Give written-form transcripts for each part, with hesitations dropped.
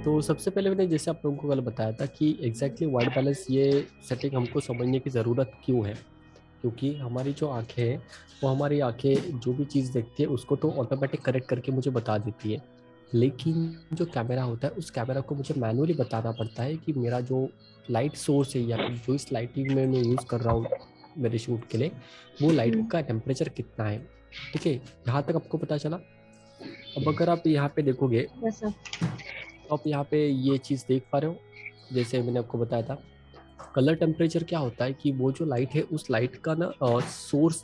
तो सबसे पहले मैंने जैसे आप लोगों को कल बताया था कि एग्जैक्टली वाइट बैलेंस ये सेटिंग हमको समझने की ज़रूरत क्यों है। क्योंकि हमारी जो आंखें हैं वो हमारी आंखें जो भी चीज़ देखती है उसको तो ऑटोमेटिक करेक्ट करके मुझे बता देती है। लेकिन जो कैमरा होता है उस कैमरा को मुझे मैनुअली बताना पड़ता है कि मेरा जो लाइट सोर्स है या फिर जो इस लाइटिंग में मैं यूज़ कर रहा हूँ मेरे शूट के लिए, वो लाइट हम्म। का टेम्परेचर कितना है। ठीक है, यहाँ तक आपको पता चला। अब अगर आप यहाँ पे देखोगे वैसा। तो आप यहाँ पे ये चीज़ देख पा रहे हो, जैसे मैंने आपको बताया था कलर टेम्परेचर क्या होता है कि वो जो लाइट है उस लाइट का ना सोर्स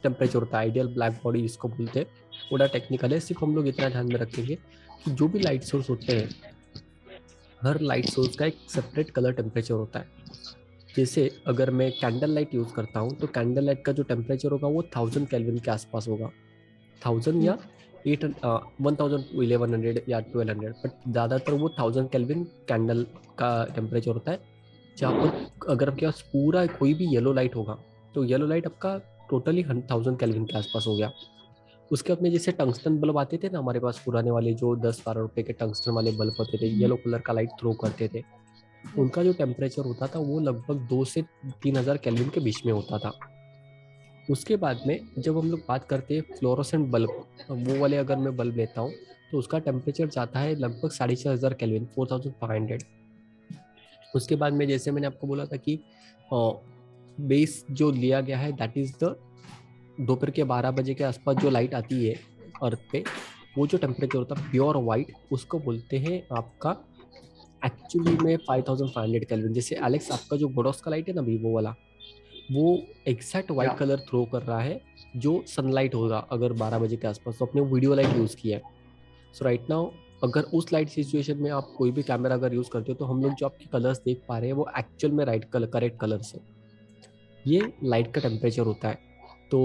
टेम्परेचर होता है, आइडियल ब्लैक बॉडी जिसको बोलते हैं। थोड़ा टेक्निकल है, सिर्फ हम लोग इतना ध्यान में रखेंगे कि जो भी लाइट सोर्स होते हैं हर लाइट सोर्स का एक सेपरेट कलर टेम्परेचर होता है। जैसे अगर मैं कैंडल लाइट यूज करता हूँ तो कैंडल लाइट का जो टेम्परेचर होगा वो 1000 केल्विन के आसपास होगा। 1000 या 1100 या 1200, बट ज़्यादातर वो 1000 केल्विन कैंडल का टेम्परेचर होता है। जहाँ पर अगर आपके पास पूरा कोई भी येलो लाइट होगा तो येलो लाइट आपका टोटली 1000 केल्विन के आसपास हो गया। उसके अपने जैसे टंगस्टन बल्ब आते थे ना हमारे पास पुराने वाले, जो 10-12 रुपए के टंगस्टन वाले बल्ब होते थे, येलो कलर का लाइट थ्रो करते थे, उनका जो टेम्परेचर होता था वो लगभग 2 से 3000 केल्विन के बीच में होता था। उसके बाद में जब हम लोग बात करते हैं फ्लोरोसेंट बल्ब, वो वाले अगर मैं बल्ब लेता हूँ तो उसका टेम्परेचर जाता है लगभग 6500 केल्विन, 4500। उसके बाद में जैसे मैंने आपको बोला था कि बेस जो लिया गया है दैट इज द दोपहर के 12 बजे के आसपास जो लाइट आती है अर्थ पे, वो जो टेम्परेचर होता है प्योर वाइट, उसको बोलते हैं आपका एक्चुअली में 5500 केल्विन। जैसे एलेक्स आपका जो बोडोस का लाइट है ना वीवो वाला, वो एग्जैक्ट वाइट कलर थ्रो कर रहा है जो सनलाइट होगा अगर 12 बजे के आसपास, तो अपने वीडियो लाइट यूज किया है। सो राइट नाउ अगर उस लाइट सिचुएशन में आप कोई भी कैमरा अगर यूज करते हो तो हम लोग जो आपके कलर्स देख पा रहे हैं वो एक्चुअल में राइट कलर करेक्ट कलर्स है। ये लाइट का टेम्परेचर होता है। तो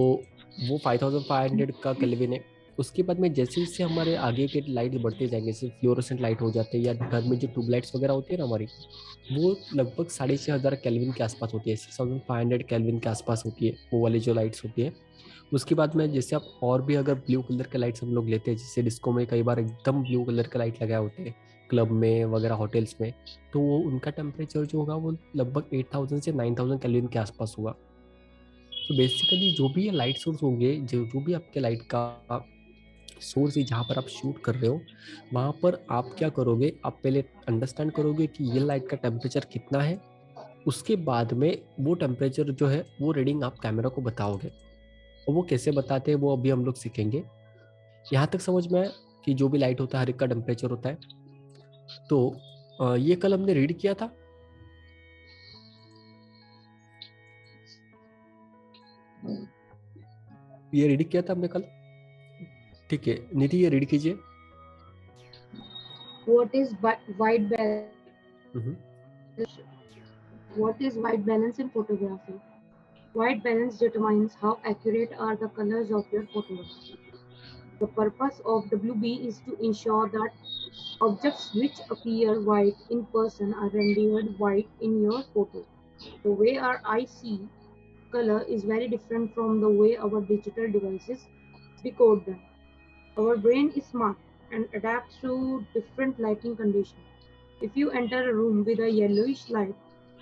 वो 5500 का केल्विन है। उसके बाद में जैसे जैसे हमारे आगे के लाइट बढ़ते जाएंगे, जैसे फ्लोरोसेंट लाइट हो जाते हैं या घर में जो ट्यूबलाइट्स वगैरह होती है ना हमारी, वो लगभग 6500 केल्विन के आसपास होती है, 6500 केल्विन के आसपास होती है वो वाली जो लाइट्स होती है। उसके बाद में जैसे आप और भी अगर ब्लू कलर के लाइट्स हम लोग लेते हैं, जैसे डिस्को में कई बार एकदम ब्लू कलर के लाइट लगाए होते हैं क्लब में वगैरह होटल्स में, तो वो उनका टेम्परेचर जो होगा वो लगभग 8000 से 9000 केल्विन के आसपास होगा। तो बेसिकली जो भी ये लाइट सोर्स होंगे, जो जो भी आपके लाइट का सोर्स है जहाँ पर आप शूट कर रहे हो, वहाँ पर आप क्या करोगे, आप पहले अंडरस्टैंड करोगे कि ये लाइट का टेम्परेचर कितना है। उसके बाद में वो टेम्परेचर जो है वो रीडिंग आप कैमरा को बताओगे, और वो कैसे बताते हैं वो अभी हम लोग सीखेंगे। यहाँ तक समझ में आया कि जो भी लाइट होता है हर एक का टेम्परेचर होता है। तो ये कल हमने रीड किया था। ये रीड किया था हमने कल। ठीक है निधि, ये रीड कीजिए। What is white balance? Hmm. What is white balance in photography? White balance determines how accurate are the colors of your photograph. The purpose of WB is to ensure that objects which appear white in person are rendered white in your photo. The way our eye see color is very different from the way our digital devices decode them. Our brain is smart and adapts to different lighting conditions. If you enter a room with a yellowish light,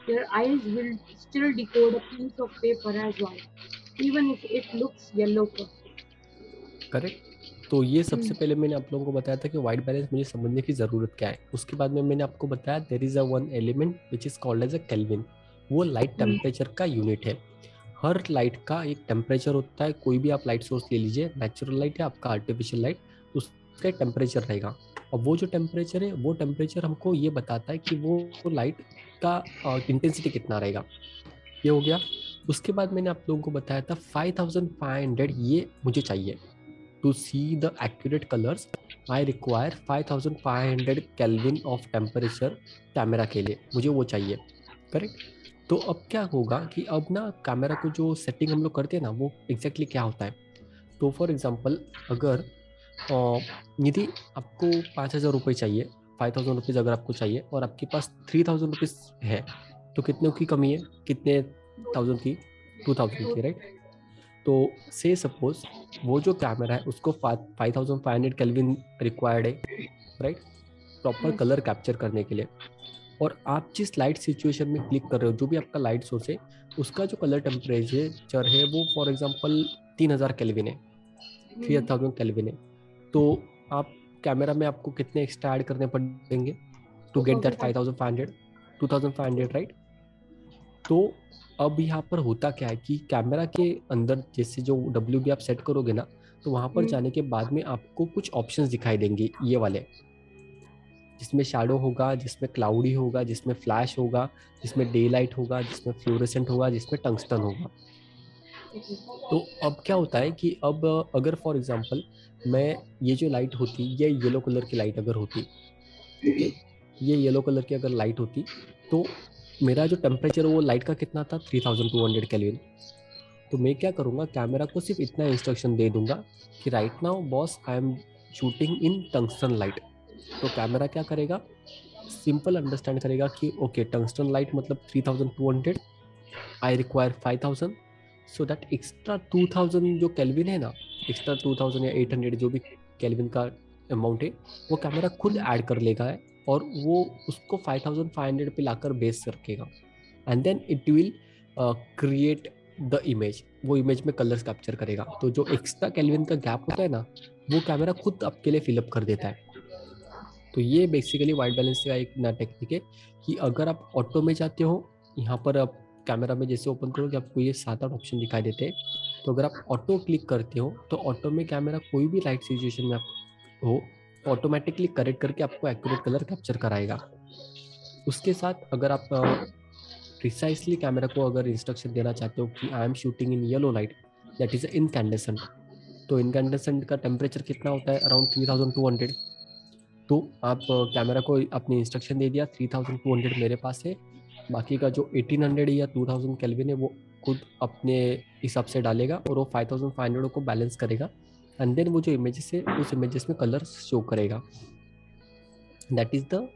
your eyes will still decode a piece of paper as white, even if it looks yellow first. Correct. तो ये Hmm. सबसे पहले मैंने आप लोगों को बताया था कि वाइट बैलेंस मुझे समझने की जरूरत क्या है। उसके बाद में मैंने आपको बताया there is a one element which is called as a kelvin. वो लाइट Hmm. टेम्परेचर का यूनिट है। हर लाइट का एक टेम्परेचर होता है। कोई भी आप लाइट सोर्स ले लीजिए, नेचुरल लाइट है आपका आर्टिफिशियल लाइट, उसका एक टेम्परेचर रहेगा। और वो जो टेम्परेचर है वो टेम्परेचर हमको ये बताता है कि वो लाइट का इंटेंसिटी कितना रहेगा। ये हो गया। उसके बाद मैंने आप लोगों को बताया था 5500 ये मुझे चाहिए। To see the accurate colours I require 5500 kelvin of temperature camera के लिए, मुझे वो चाहिए। करेक्ट। तो अब क्या होगा कि अब ना कैमरा को जो सेटिंग हम लोग करते हैं ना वो एग्जैक्टली क्या होता है। तो फॉर एग्जांपल अगर निधि आपको 5000 रुपये चाहिए, 5000 रुपीज़ अगर आपको चाहिए और आपके पास 3000 रुपीज़ है, तो कितने की कमी है, कितने थाउजेंड की, 2000 की, राइट। तो से सपोज वो जो कैमरा है उसको 5500 केल्विन रिक्वायर्ड है, right. Proper Yes. Colour capture करने के लिए। और आप जिस लाइट सिचुएशन में क्लिक कर रहे हो, जो भी आपका लाइट सोर्स है, उसका जो कलर टेम्परेचर है वो फॉर एग्जांपल 3000 केल्विन है, 3000 केल्विन है, तो आप कैमरा में आपको कितने एक्स्ट्रा ऐड करने पड़ेंगे टू गेट दैट 5500, 2500, राइट? तो अब यहाँ पर होता क्या है कि कैमरा के अंदर जैसे जो WB आप सेट करोगे ना, तो वहाँ पर जाने के बाद में आपको कुछ ऑप्शंस दिखाई देंगे, ये वाले, जिसमें शैडो होगा, जिसमें क्लाउडी होगा, जिसमें फ्लैश होगा, जिसमें डे लाइट होगा, जिसमें फ्लोरेसेंट होगा, जिसमें टंगस्टन होगा। तो अब क्या होता है कि अब अगर फॉर एग्जांपल मैं, ये जो लाइट होती, ये येलो कलर की लाइट अगर होती, ओके, ये येलो कलर की अगर लाइट होती, तो मेरा जो टेम्परेचर वो लाइट का कितना था, 3200 केल्विन। तो मैं क्या करूँगा, कैमरा को सिर्फ इतना इंस्ट्रक्शन दे दूंगा कि right now boss I am shooting in tungsten light. तो कैमरा क्या करेगा, सिंपल अंडरस्टैंड करेगा कि ओके टंगस्टन लाइट मतलब 3200, I require 5000, so that extra 2000 जो केल्विन है ना, एक्स्ट्रा 2000 या 800 जो भी केल्विन का अमाउंट है, वो कैमरा खुद ऐड कर लेगा है, और वो उसको 5500 पे लाकर बेस रखेगा, and then it will create the image. वो इमेज में कलर्स कैप्चर करेगा। तो जो एक्स्ट्रा केल्विन का गैप होता है ना, वो कैमरा खुद आपके लिए फिलअप कर देता है। तो ये बेसिकली वाइट बैलेंस का एक नया टेक्निक है कि अगर आप ऑटो में जाते हो, यहाँ पर आप कैमरा में जैसे ओपन करोगे आपको ये 7-8 ऑप्शन दिखाई देते हैं। तो अगर आप ऑटो क्लिक करते हो तो ऑटो में कैमरा कोई भी लाइट सिचुएशन में आप हो, तो ऑटोमेटिकली करेक्ट करके आपको एक्यूरेट कलर कैप्चर कराएगा। उसके साथ अगर आप प्रिसाइसली कैमरा को अगर इंस्ट्रक्शन देना चाहते हो कि I am shooting in yellow light, that is incandescent, तो इनकैंडेसेंट का टेम्परेचर कितना होता है, अराउंड 3200। तो आप कैमरा को अपनी इंस्ट्रक्शन दे दिया 3200 मेरे पास है, बाकी का जो 1800 या 2000 केल्विन है वो खुद अपने हिसाब से डालेगा, और वो 5500 को बैलेंस करेगा, एंड देन वो जो इमेजेस है उस इमेजेस में कलर शो करेगा। That is the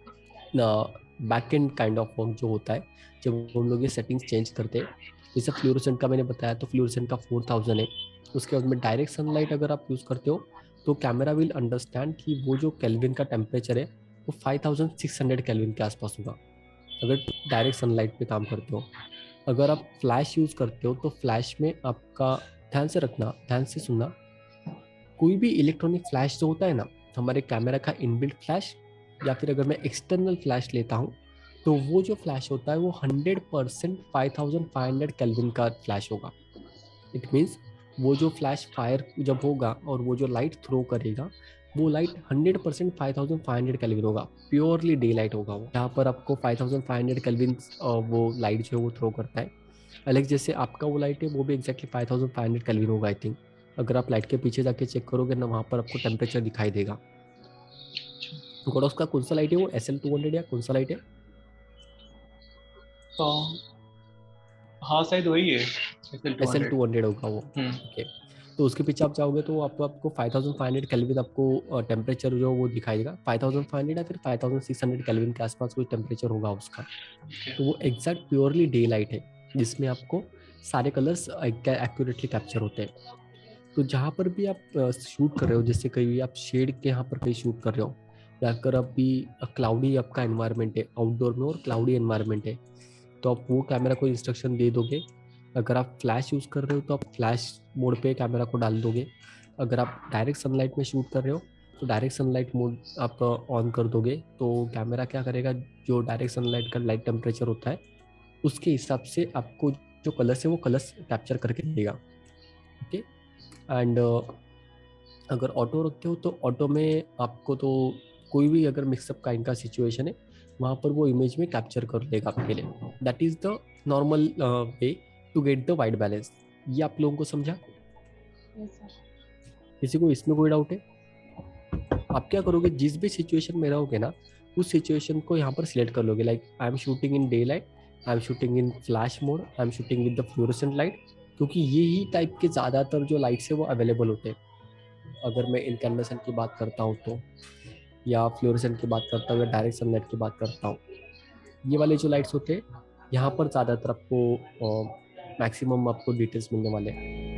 back and kind of work जो होता है जब हम लोग ये सेटिंग्स चेंज करते हैं। जैसे फ्लोरोसेंट का मैंने बताया, तो फ्लोरोसेंट का 4000 है। उसके बाद में डायरेक्ट सनलाइट अगर आप यूज़ करते हो तो कैमरा विल अंडरस्टैंड कि वो जो केल्विन का टेम्परेचर है वो 5600 केल्विन के आसपास होगा, अगर डायरेक्ट सनलाइट पे काम करते हो। अगर आप फ्लैश यूज़ करते हो तो फ्लैश में आपका, ध्यान से रखना, ध्यान से सुनना, कोई भी इलेक्ट्रॉनिक फ्लैश जो होता है ना, हमारे कैमरा का इनबिल्ट फ्लैश, या फिर अगर मैं एक्सटर्नल फ्लैश लेता हूँ, तो वो जो फ्लैश होता है वो 100% 5500 केल्विन का फ्लैश होगा। इट मीन्स वो जो फ्लैश फायर जब होगा और वो जो लाइट थ्रो करेगा, वो लाइट 100% 5500 केल्विन होगा, प्योरली डे लाइट होगा वो, जहाँ पर आपको 5500 केल्विन वो लाइट जो है वो थ्रो करता है। अलग जैसे आपका वो लाइट है वो भी एक्जैक्टली 5500 केल्विन होगा आई थिंक। अगर आप लाइट के पीछे जाके चेक करोगे ना, वहाँ पर आपको टेम्परेचर दिखाई देगा। गोडोस का कौन सा लाइट है वो, SL200 या कौन सा लाइट है? तो हाँ शायद वही है, SL200 होगा वो। ओके, तो उसके पीछे आप जाओगे तो आपको 5500 केल्विन आपको टेम्परेचर जो वो दिखाई देगा, 5500 या फिर 5600 केल्विन के आसपास कोई टेम्परेचर होगा उसका। तो वो एग्जैक्ट प्योरली डे लाइट है जिसमें आपको सारे कलर्स एक्यूरेटली कैप्चर होते हैं। तो जहाँ पर भी आप शूट कर रहे हो, जैसे कहीं आप शेड के यहाँ पर कहीं शूट कर रहे हो, या अगर अभी क्लाउडी आपका एनवायरनमेंट है आउटडोर में और क्लाउडी एनवायरनमेंट है, तो आप वो कैमरा को इंस्ट्रक्शन दे दोगे। अगर आप फ्लैश यूज़ कर रहे हो तो आप फ्लैश मोड पे कैमरा को डाल दोगे। अगर आप डायरेक्ट सनलाइट में शूट कर रहे हो तो डायरेक्ट सनलाइट मोड आप ऑन कर दोगे, तो कैमरा क्या करेगा, जो डायरेक्ट सनलाइट का लाइट टेम्परेचर होता है उसके हिसाब से आपको जो कलर्स है वो कलर्स कैप्चर करके देगा। ओके, एंड अगर ऑटो रखते हो तो ऑटो में आपको तो कोई भी अगर मिक्सअप काइंड का सिचुएशन है वहाँ पर वो इमेज में कैप्चर कर लेगा आपके लिए। That is the normal way to get the white balance. ये आप लोगों को समझा? किसी को इसमें कोई डाउट है? आप क्या करोगे, जिस भी सिचुएशन में रहोगे ना उस सिचुएशन को यहाँ पर सिलेक्ट कर लोगे, like I am shooting in day light, I am shooting in flash mode, I am shooting with the fluorescent light, क्योंकि ये ही टाइप के ज़्यादातर जो लाइट्स है वो अवेलेबल होते हैं। अगर मैं इनकैंडेसेंट की बात करता हूँ तो, या फ्लोरेसेंट की बात करता हूँ, या डायरेक्ट सनलाइट की बात करता हूँ, ये वाले जो लाइट्स होते हैं यहाँ पर ज़्यादातर आपको मैक्सिमम आपको डिटेल्स मिलने वाले हैं।